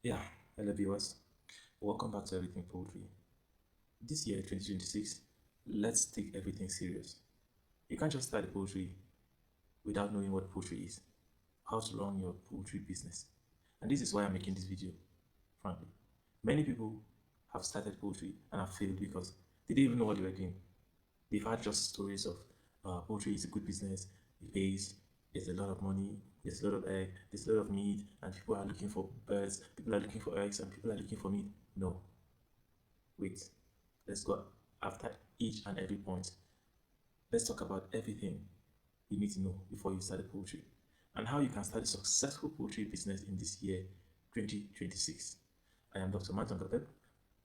Yeah, hello viewers. Welcome back to Everything Poultry. This year, 2026, let's take everything serious. You can't just start a poultry without knowing what poultry is, how to run your poultry business. And this is why I'm making this video, frankly. Many people have started poultry and have failed because they didn't even know what they were doing. They've had just stories of poultry is a good business, it pays, there's a lot of money, there's a lot of egg, there's a lot of meat, and people are looking for birds, people are looking for eggs, and people are looking for meat. No, wait, let's go after each and every point. Let's talk about everything you need to know before you start a poultry and how you can start a successful poultry business in this year 2026. I am Dr. Martin Kapep,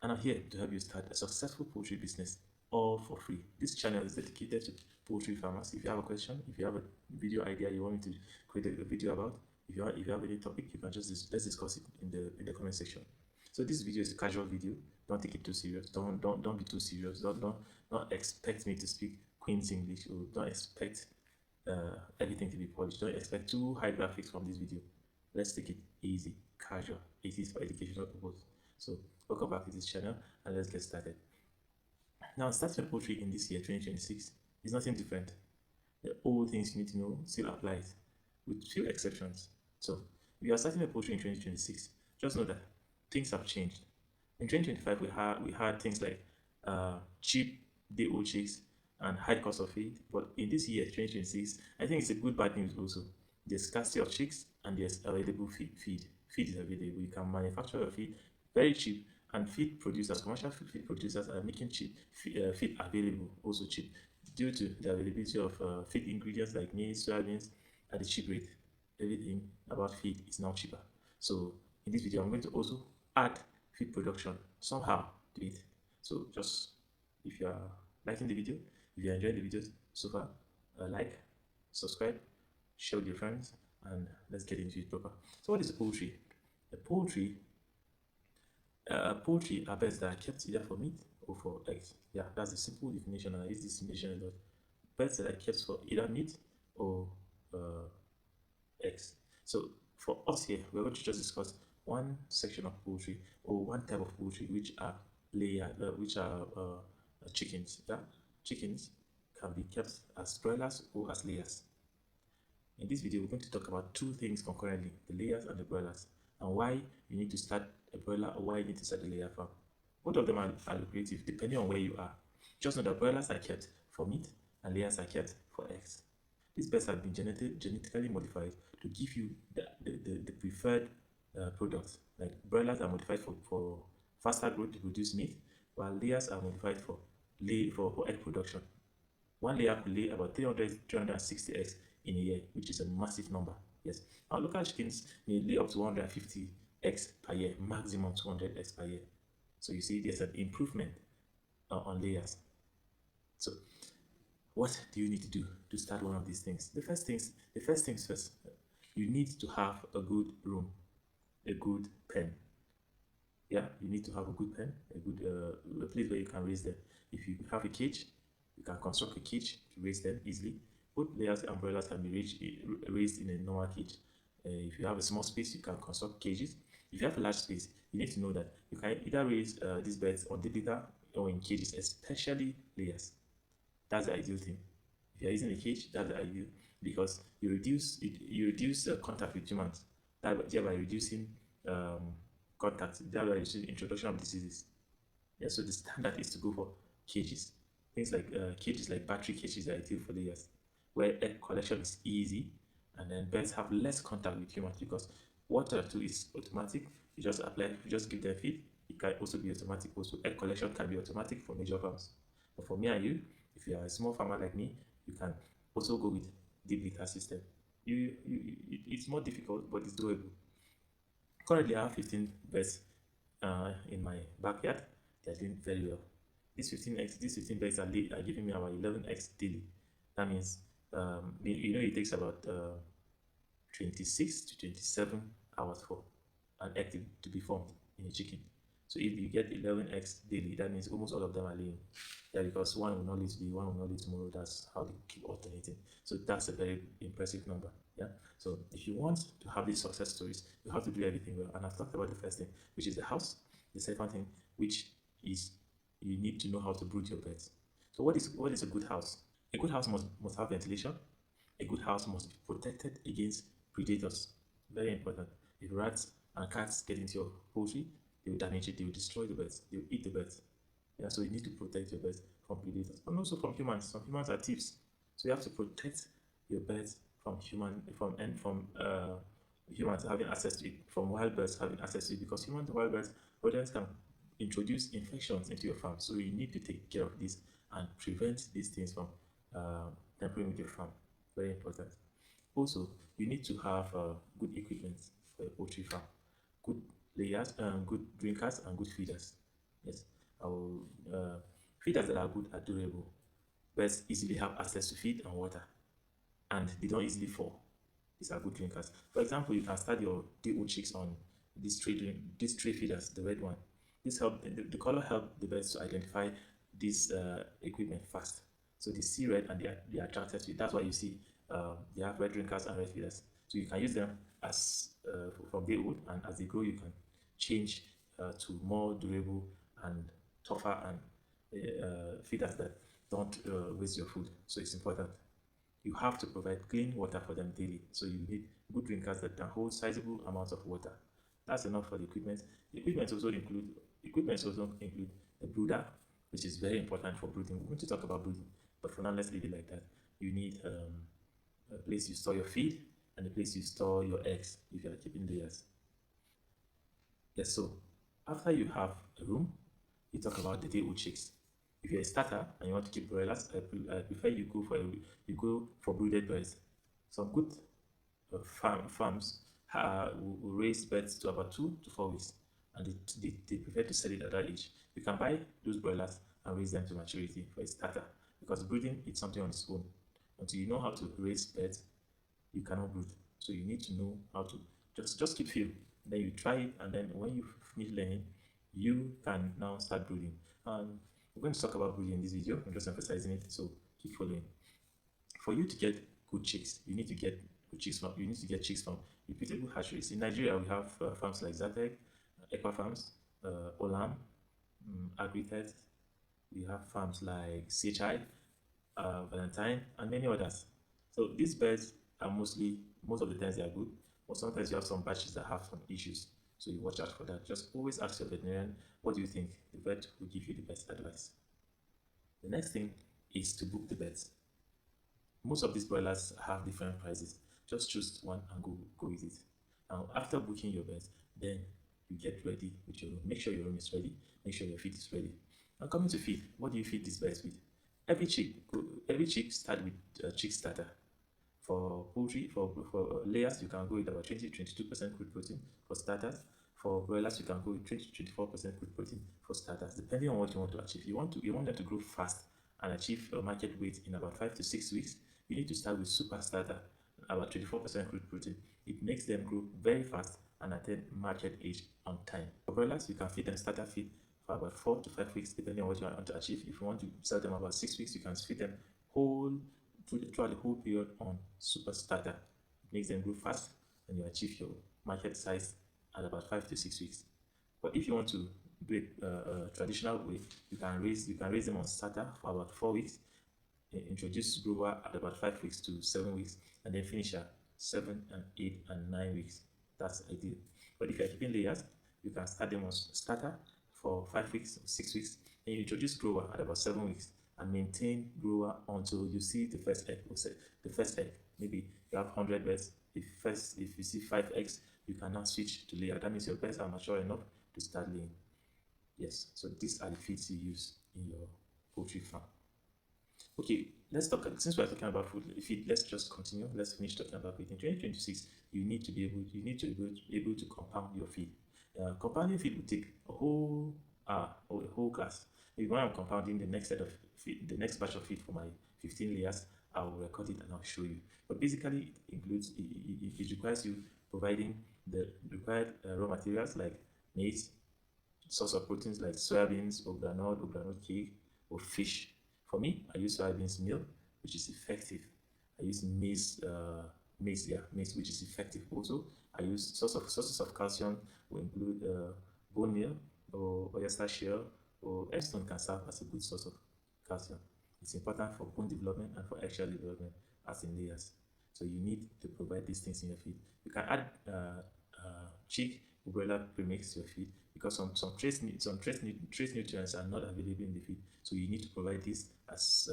and I'm here to help you start a successful poultry business all for free. This channel is dedicated to poultry farmers. If you have a question, if you have a video idea you want me to create a video about, if you have any topic, you can just let's discuss it in the comment section. So this video is a casual video. Don't take it too serious. Don't be too serious. Don't expect me to speak Queen's English, or don't expect everything to be polished. Don't expect too high graphics from this video. Let's take it easy, casual. It is for educational purpose. So welcome back to this channel and let's get started. Now, starting a poultry in this year 2026 is nothing different. The old things you need to know still applies, with few exceptions. So, if you are starting a poultry in 2026, just know that things have changed. In 2025, we had things like cheap day-old chicks and high cost of feed. But in this year, 2026, I think it's a good bad news also. There's scarcity of chicks and there's available feed. Feed is available. You can manufacture your feed very cheap, and feed producers, commercial feed producers are making feed available also cheap due to the availability of feed ingredients like maize, soybeans at a cheap rate. Everything about feed is now cheaper. So in this video, I'm going to also add feed production somehow to it. So just if you are liking the video, if you are enjoying the videos so far, like, subscribe, share with your friends, and let's get into it proper. So what is a poultry? A poultry are birds that are kept either for meat or for eggs. Yeah, that's the simple definition, and I use this definition a lot. Birds that are kept for either meat or uh, eggs. So for us here, we're going to just discuss one section of poultry or one type of poultry, which are chickens. Yeah, chickens can be kept as broilers or as layers. In this video, we're going to talk about two things concurrently, the layers and the broilers, and why you need to start a broiler or why you need to start a layer farm. Both of them are lucrative depending on where you are. Just know that broilers are kept for meat and layers are kept for eggs. These birds have been genetically modified to give you the preferred products. Like broilers are modified for faster growth to produce meat, while layers are modified for egg production. One layer could lay about 360 eggs in a year, which is a massive number. Yes. Our local chickens may lay up to 150 eggs per year, maximum 200 eggs per year. So you see, there's an improvement on layers. So what do you need to do to start one of these things? The first things first. You need to have a good room, a good pen. Yeah, you need to have a good pen, a place where you can raise them. If you have a cage, you can construct a cage to raise them easily. Both layers and umbrellas can be raised in a normal cage. If you have a small space, you can construct cages. If you have a large space, you need to know that you can either raise these birds on the litter or in cages, especially layers. That's the ideal thing. If you're using a cage, that's the ideal because you reduce contact with humans, thereby reducing contact, thereby reducing introduction of diseases. Yeah, so the standard is to go for cages. Things like cages like battery cages are ideal for layers, where egg collection is easy, and then birds have less contact with humans because water too is automatic. You just apply, you just give them feed. It can also be automatic. Also, egg collection can be automatic for major farms. But for me and you, if you are a small farmer like me, you can also go with deep litter system. It's more difficult, but it's doable. Currently, I have 15 birds in my backyard. They are doing very well. These 15 birds are giving me about 11 eggs daily. That means, it takes about 26 to 27 hours for an egg to be formed in a chicken. So if you get 11 eggs daily, that means almost all of them are laying. Yeah, because one will not lay today, one will not lay tomorrow. That's how they keep alternating. So that's a very impressive number. Yeah. So if you want to have these success stories, you have to do everything well. And I've talked about the first thing, which is the house. The second thing, which is you need to know how to brood your birds. So what is a good house? A good house must have ventilation. A good house must be protected against predators. Very important. If rats and cats get into your poultry, they will damage it, they will destroy the birds, they will eat the birds. Yeah, so you need to protect your birds from predators and also from humans. Some humans are thieves. So you have to protect your birds from humans having access to it, from wild birds having access to it, because human wild birds rodents can introduce infections into your farm. So you need to take care of this and prevent these things from tampering with your farm. Very important. Also, you need to have good equipment for a poultry farm, good layers, good drinkers, and good feeders. Yes, I will, feeders that are good are durable. Birds easily have access to feed and water, and they don't easily fall. These are good drinkers. For example, you can start your day-old chicks on these three feeders, the red one. This help the color help the birds to identify this equipment fast. So they see red and they are attracted to it. That's why you see they have red drinkers and red feeders. So you can use them as from day old, and as they grow, you can change to more durable and tougher and feeders that don't waste your food. So it's important. You have to provide clean water for them daily. So you need good drinkers that can hold sizable amounts of water. That's enough for the equipment. The equipment also include the brooder, which is very important for brooding. We're going to talk about brooding, but for now let's leave it like that. You need a place you store your feed and a place you store your eggs if you are keeping layers. Yes, so after you have a room, you talk about the day-old chicks. If you're a starter and you want to keep broilers, I prefer you go for brooded birds. Some good farms will raise birds to about 2 to 4 weeks, and they prefer to sell it at that age. You can buy those broilers and raise them to maturity for a starter, because breeding is something on its own. Until you know how to raise birds, you cannot brood. So you need to know how to just keep feel. Then you try it, and then when you finish learning, you can now start brooding. And we're going to talk about brooding in this video. I'm just emphasizing it, so keep following. For you to get good chicks, you need to get good chicks from. You need to get chicks from reputable hatcheries. In Nigeria, we have farms like Zatec, Equa Farms, Olam, Agritech. We have farms like CHI, Valentine, and many others. So these birds are most of the times they are good, but sometimes you have some batches that have some issues. So you watch out for that. Just always ask your veterinarian, what do you think? The vet will give you the best advice. The next thing is to book the beds. Most of these broilers have different prices. Just choose one and go with it. Now, after booking your bed, then you get ready with your room. Make sure your room is ready. Make sure your feed is ready. Now, coming to feed, what do you feed these birds with? Every chick start with a chick starter. For poultry, for layers, you can go with about 20-22% crude protein for starters. For broilers, you can go with 20-24% crude protein for starters, depending on what you want to achieve. You want them to grow fast and achieve a market weight in about 5 to 6 weeks. You need to start with super starter, about 24% crude protein. It makes them grow very fast and attain market age on time. For broilers, you can feed them starter feed for about 4 to 5 weeks, depending on what you want to achieve. If you want to sell them about 6 weeks, you can feed them whole throughout the whole period on super starter. It makes them grow fast and you achieve your market size at about 5 to 6 weeks. But if you want to do it traditional way, you can raise them on starter for about 4 weeks, introduce grower at about 5 weeks to 7 weeks, and then finish at 7 and 8 and 9 weeks. That's ideal. But if you're keeping layers, you can start them on starter for 5 weeks or 6 weeks, and you introduce grower at about 7 weeks and maintain grower until you see the first egg. The first egg, maybe you have 100 birds. If you see 5 eggs, you can now switch to layer. That means your birds are mature enough to start laying. Yes, so these are the feeds you use in your poultry farm. Okay, let's talk. Since we're talking about food feed, let's just continue. Let's finish talking about feed. In 2026, you need to be able to compound your feed. Compounding feed will take a whole hour or a whole class. If when I'm compounding the next set of feed, the next batch of feed for my 15 layers, I will record it and I'll show you. But basically, it requires you providing the required raw materials like maize, source of proteins like soybeans or granite cake or fish. For me, I use soybeans meal, which is effective. I use maize maize, yeah, maize, which is effective. Also, I use sources of calcium will include bone meal or oyster shell or Epstone can serve as a good source of calcium. It's important for bone development and for eggshell development as in layers. So you need to provide these things in your feed. You can add chick or broiler premix to your feed because trace nutrients are not available in the feed. So you need to provide this as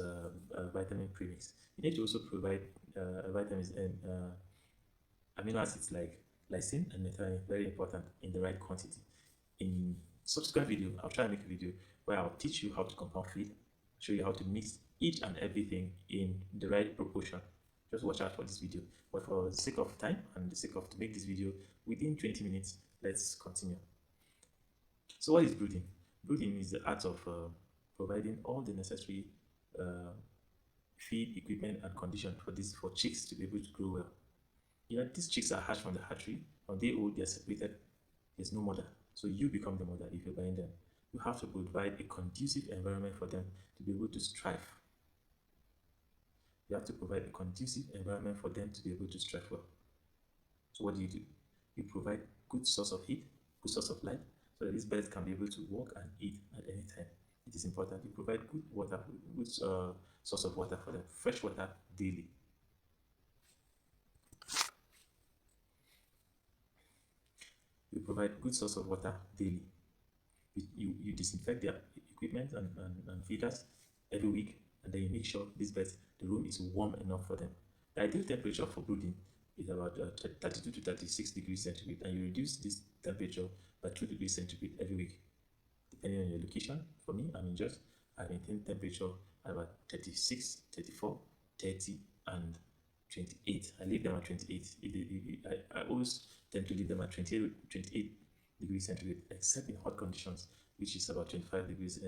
vitamin premix. You need to also provide vitamins and amino acids like lysine and methionine, very important in the right quantity. In subsequent video, I'll try and make a video where I'll teach you how to compound feed, show you how to mix each and everything in the right proportion. Just watch out for this video. But for the sake of time and the sake of to make this video within 20 minutes, let's continue. So what is brooding? Brooding is the art of providing all the necessary uh, feed, equipment, and condition for chicks to be able to grow well. You know, these chicks are hatched from the hatchery. On day old, they're separated. There's no mother. So you become the mother if you're buying them. You have to provide a conducive environment for them to be able to strive. You have to provide a conducive environment for them to be able to strive well. So what do? You provide good source of heat, good source of light, so that these birds can be able to walk and eat at any time. It is important. You provide good water, good source of water for them, fresh water daily. You provide good source of water daily. You disinfect their equipment and feeders every week, and then you make sure these birds, the room is warm enough for them. The ideal temperature for brooding is about 32 to 36 degrees centigrade, and you reduce this temperature by 2 degrees centigrade every week, depending on your location. For me, I maintain temperature at about 36, 34, 30, and 28. I leave them at 28. I always tend to leave them at 28 degrees centigrade, except in hot conditions, which is about 25 degrees,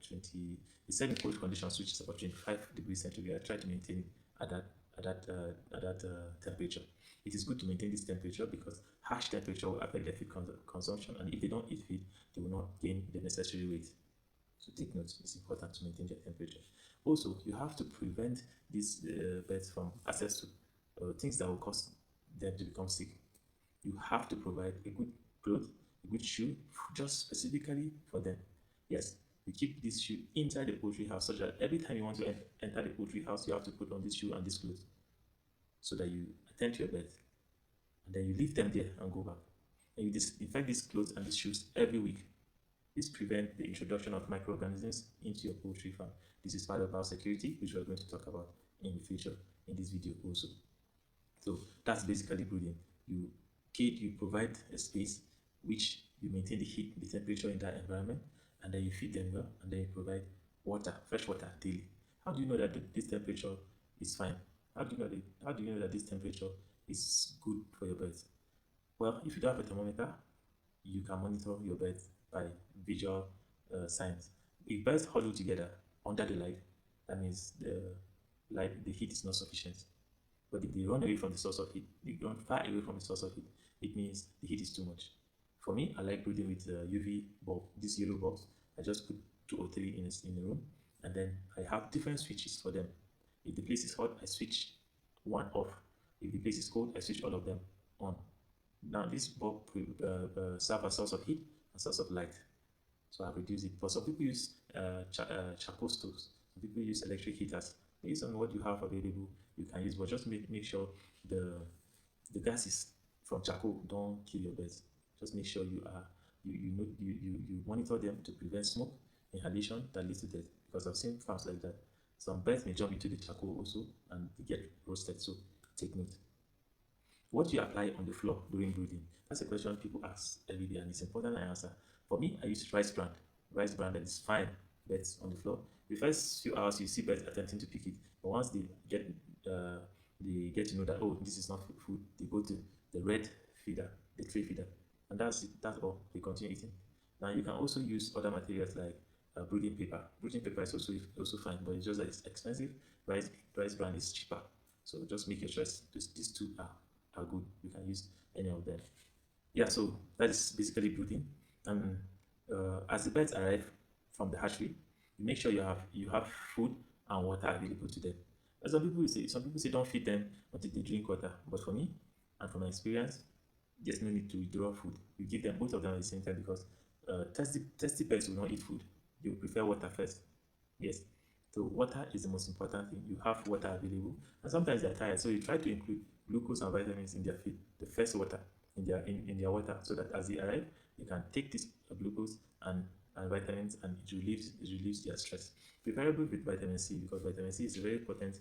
20, except in cold conditions, which is about 25 degrees centigrade. I try to maintain it at that temperature. It is good to maintain this temperature because harsh temperature will affect their feed consumption, and if they don't eat feed, they will not gain the necessary weight. So take note, it's important to maintain their temperature. Also, you have to prevent these birds from access to things that will cause them to become sick. You have to provide a good cloth, a good shoe, just specifically for them. Yes, you keep this shoe inside the poultry house so that every time you want to enter the poultry house, you have to put on this shoe and this clothes so that you attend to your birds. And then you leave them there and go back. And you disinfect these clothes and these shoes every week. This prevents the introduction of microorganisms into your poultry farm. This is part of biosecurity, which we are going to talk about in the future in this video also. So that's basically brooding. You provide a space which you maintain the heat, the temperature in that environment, and then you feed them well, and then you provide water, fresh water daily. How do you know that this temperature is fine? How do you know that this temperature is good for your birds? Well, if you don't have a thermometer, you can monitor your birds by visual signs. If birds huddle together under the light, that means the heat is not sufficient. But if they run away from the source of heat, they run far away from the source of heat, it means the heat is too much. For me, I like breeding with UV bulb, this yellow bulbs. I just put 2 or 3 in the room, and then I have different switches for them. If the place is hot, I switch one off. If the place is cold, I switch all of them on. Now this bulb serve as source of heat and source of light. So I've reduced it. But some people use charcoal stoves. Some people use electric heaters. Based on what you have available, you can use. But just make sure the gases from charcoal don't kill your birds. Just make sure you monitor them to prevent smoke, inhalation that leads to death. Because I've seen farms like that. Some birds may jump into the charcoal also and they get roasted. So take note. What do you apply on the floor during brooding? That's a question people ask every day, and it's important I answer. For me, I use rice bran. Rice bran that is fine birds on the floor. The first few hours, you see birds attempting to pick it, but once they get to know that, oh, this is not food, they go to the red feeder, the tray feeder, and that's it. That's all. They continue eating. Now you can also use other materials like brooding paper. Brooding paper is also fine, but it's just that it's expensive. Rice bran is cheaper. So just make your choice. These two are good. You can use any of them. Yeah, so that is basically brooding. And as the birds arrive from the hatchery, you make sure you have food and water available to them. And some people say don't feed them until they drink water. But for me, and from my experience, there's no need to withdraw food. You give them both of them at the same time because thirsty pets will not eat food. They will prefer water first. Yes. So water is the most important thing. You have water available, and sometimes they're tired, so you try to include glucose and vitamins in their feed, the first water in their water, so that as they arrive, they can take this glucose and vitamins, and it relieves their stress. Preferable with vitamin C because vitamin C is a very potent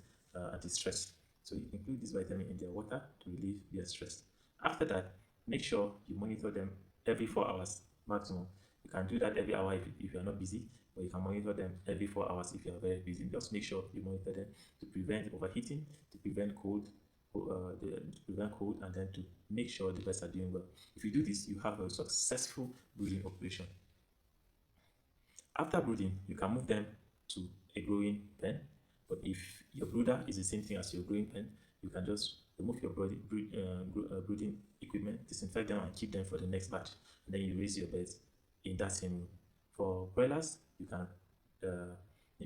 anti-stress. So you include this vitamin in their water to relieve their stress. After that, make sure you monitor them every 4 hours maximum. You can do that every hour if you are not busy, but you can monitor them every 4 hours if you are very busy. Just make sure you monitor them to prevent overheating, to prevent to prevent cold, and then to make sure the birds are doing well. If you do this, you have a successful breeding operation. After brooding, you can move them to a growing pen. But if your brooder is the same thing as your growing pen, you can just remove your brooding equipment, disinfect them, and keep them for the next batch. And then you raise your birds in that same room. For broilers, you can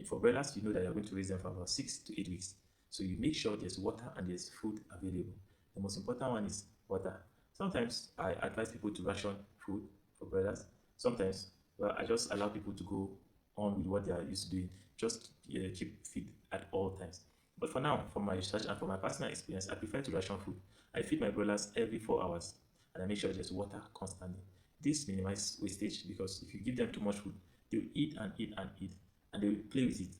for broilers, you know that you're going to raise them for about 6 to 8 weeks. So you make sure there's water and there's food available. The most important one is water. Sometimes I advise people to ration food for broilers. Sometimes, well, I just allow people to go on with what they are used to doing. Just keep feed at all times. But for now, from my research and from my personal experience, I prefer to ration food. I feed my broilers every 4 hours, and I make sure there's water constantly. This minimizes wastage because if you give them too much food, they'll eat and eat and eat, and they will play with it.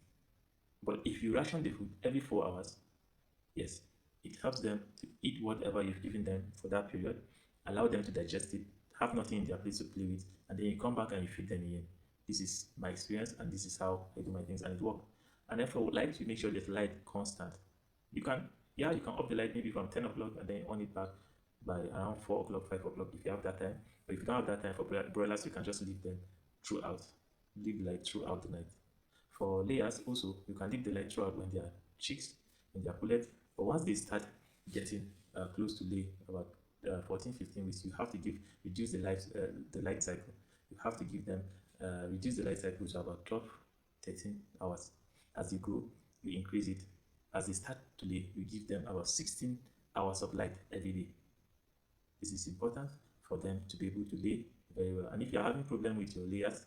But if you ration the food every 4 hours, yes, it helps them to eat whatever you've given them for that period, allow them to digest it, have nothing in their place to play with, and then you come back and you feed them again. This is my experience, and this is how I do my things, and it works. And therefore, light, you make sure there's light constant. You can, yeah, you can up the light maybe from 10 o'clock and then on it back by around 4 o'clock, 5 o'clock if you have that time. But if you don't have that time for broilers, you can just leave them throughout, leave the light throughout the night. For layers, also, you can leave the light throughout when they are chicks, when they are pullets. But once they start getting close to lay about 14, 15 weeks, you have to reduce the light cycle. You have to give them reduce the light cycle to about 12, 13 hours. As they grow, you increase it. As they start to lay, you give them about 16 hours of light every day. This is important for them to be able to lay very well. And if you're having problem with your layers,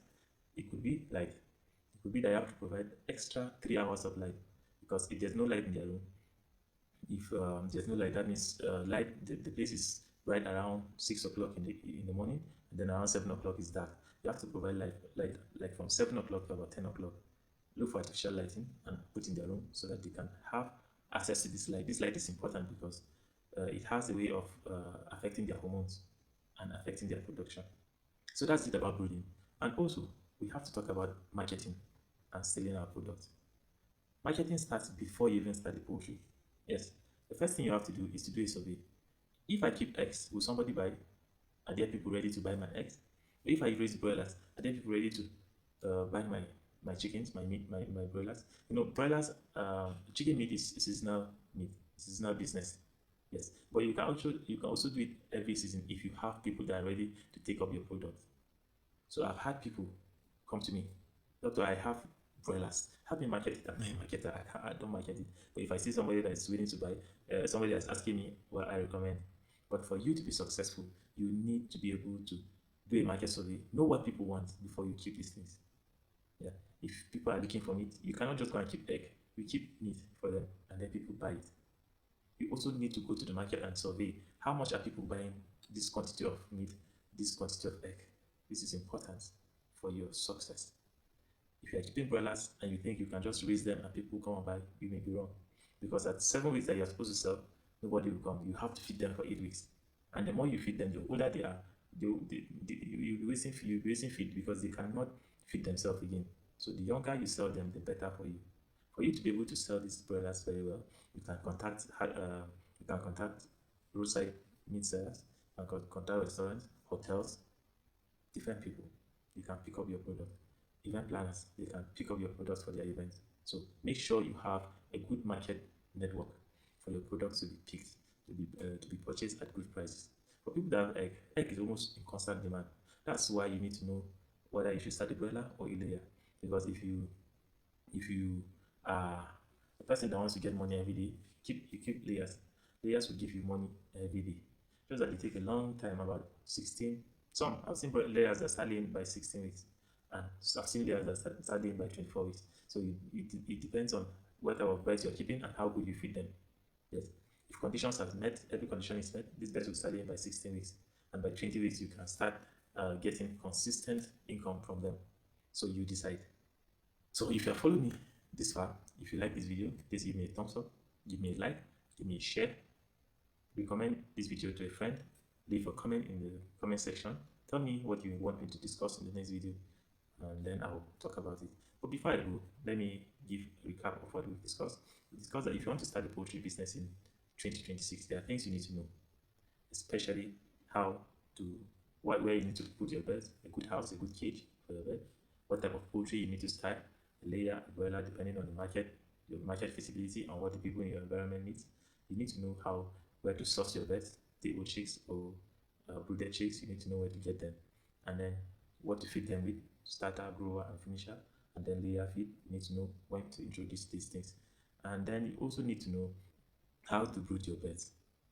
it could be light. It could be that you have to provide extra 3 hours of light because if there's no light in their room, if there's no light, that means the place is right around 6 o'clock in the morning, and then around 7 o'clock is dark. You have to provide light like from 7 o'clock to about 10 o'clock. Look for artificial lighting and put in their room so that they can have access to this light. This light is important because it has a way of affecting their hormones and affecting their production. So that's it about breeding. And also, we have to talk about marketing and selling our products. Marketing starts before you even start the poultry. Yes, the first thing you have to do is to do a survey. If I keep eggs, will somebody buy? Are there people ready to buy my eggs? If I raise broilers, are there people ready to buy my chickens, my meat, my broilers? You know, broilers, chicken meat is seasonal meat, seasonal business. Yes, but you can also do it every season if you have people that are ready to take up your product. So I've had people come to me, Doctor, I have broilers. Help me market it. I'm not a marketer. I don't market it. But if I see somebody that is willing to buy, somebody that's asking me what I recommend. But for you to be successful, you need to be able to do a market survey. Know what people want before you keep these things. Yeah. If people are looking for meat, you cannot just go and keep egg. You keep meat for them, and then people buy it. You also need to go to the market and survey how much are people buying this quantity of meat, this quantity of egg. This is important for your success. If you are keeping broilers and you think you can just raise them and people come and buy, you may be wrong. Because at 7 weeks that you're supposed to sell, nobody will come. You have to feed them for 8 weeks. And the more you feed them, the older they are, you'll be wasting feed because they cannot feed themselves again. So the younger you sell them, the better for you. For you to be able to sell these broilers very well, you can contact roadside meat sellers, you can contact restaurants, hotels, different people. You can pick up your product. Event planners, they can pick up your products for their events. So make sure you have a good market network for your products to be picked, to be purchased at good prices. For people that have egg is almost in constant demand. That's why you need to know whether you should start a broiler or a layer. Because if you are The person that wants to get money every day, you keep layers. Layers will give you money every day. Just that they take a long time, about 16. Some I've seen layers that start laying by 16 weeks, and I've seen layers that start laying by 24 weeks. So it depends on what type of birds you're keeping and how good you feed them. Yes. If conditions are met, every condition is met, this birds will start laying by 16 weeks. And by 20 weeks, you can start getting consistent income from them. So you decide. So if you are following me this far, if you like this video, please give me a thumbs up, give me a like, give me a share, recommend this video to a friend, leave a comment in the comment section, tell me what you want me to discuss in the next video, and then I'll talk about it. But before I go, let me give a recap of what we've discussed. We discussed that if you want to start a poultry business in 2026, there are things you need to know, especially how to where you need to put your birds, a good house, a good cage for your bird, what type of poultry you need to start, a layer, a broiler, depending on the market, your market feasibility, and what the people in your environment need. You need to know where to source your birds, the old chicks or brooded chicks. You need to know where to get them, and then what to feed them with, starter, grower, and finisher, and then layer feed. You need to know when to introduce these things, and then you also need to know how to brood your birds.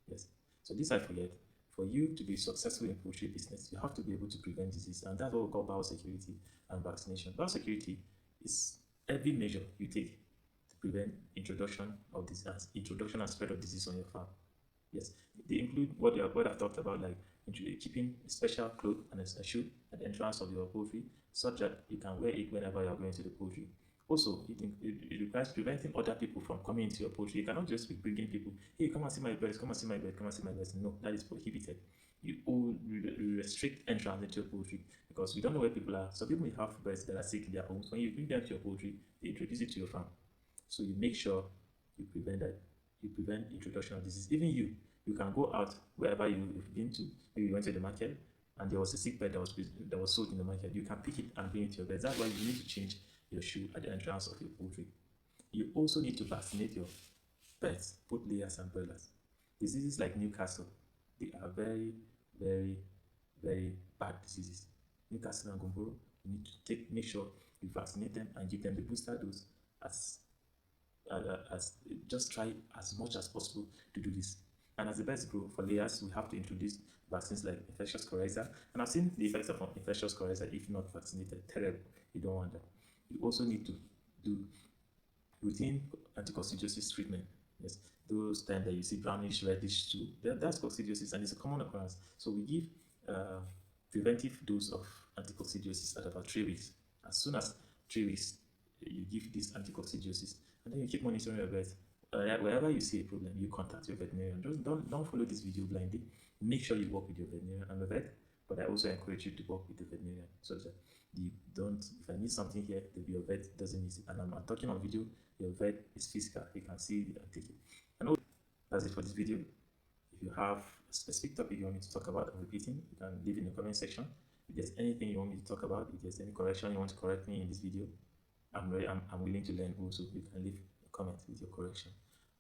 Yes. So this I forget. For you to be successful in poultry business, you have to be able to prevent disease, and that's what we call biosecurity and vaccination. Biosecurity is every measure you take to prevent introduction of disease, introduction and spread of disease on your farm. Yes, they include what I've talked about, like keeping a special cloth and a shoe at the entrance of your poultry, such that you can wear it whenever you are going to the poultry. Also, it requires preventing other people from coming into your poultry. You cannot just be bringing people, hey, come and see my birds, come and see my bird, come and see my birds. No, that is prohibited. You restrict entrance into your poultry because we don't know where people are. So people may have birds that are sick in their homes. When you bring them to your poultry, they introduce it to your farm. So you make sure you prevent that. You prevent introduction of disease. Even you can go out wherever you've been to. Maybe you went to the market and there was a sick bird that was sold in the market. You can pick it and bring it to your bed. That's why you need to change your shoe at the entrance of your poultry. You also need to vaccinate your pets, both layers and broilers. Diseases like Newcastle, they are very, very, very bad diseases. Newcastle and Gumboro, you need to make sure you vaccinate them and give them the booster dose as just try as much as possible to do this. And as the birds grow, for layers, we have to introduce vaccines like infectious coryza. And I've seen the effects of infectious coryza if not vaccinated. Terrible. You don't want that. You also need to do routine anticoccidiosis treatment. Yes, those times that you see brownish, reddish too, that's coccidiosis and it's a common occurrence. So we give preventive dose of anticoccidiosis at about 3 weeks. As soon as 3 weeks, you give this anticoccidiosis, and then you keep monitoring your birds. Wherever you see a problem, you contact your veterinarian. Don't follow this video blindly. Make sure you work with your veterinarian. I'm a vet, but I also encourage you to work with the veterinarian so that you don't. If I need something here, your vet doesn't need it. And I'm talking on video. Your vet is physical. You can see it and take it. And that's it for this video. If you have a specific topic you want me to talk about, I'm repeating, you can leave in the comment section. If there's anything you want me to talk about, if there's any correction you want to correct me in this video, I'm willing to learn also. You can leave a comment with your correction.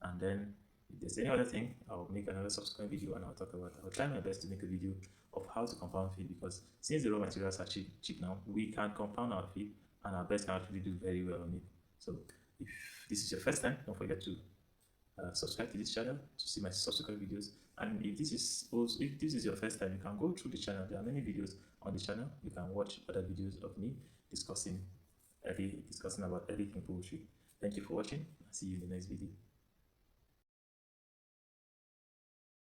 And then if there's any other thing, I'll make another subsequent video and I'll talk about it. I'll try my best to make a video of how to compound feed, because since the raw materials are cheap now, we can compound our feed and our birds can actually do very well on it. So if this is your first time, don't forget to subscribe to this channel to see my subsequent videos. And if this is your first time, you can go through the channel. There are many videos on the channel. You can watch other videos of me discussing about everything poultry. Thank you for watching. I'll see you in the next video.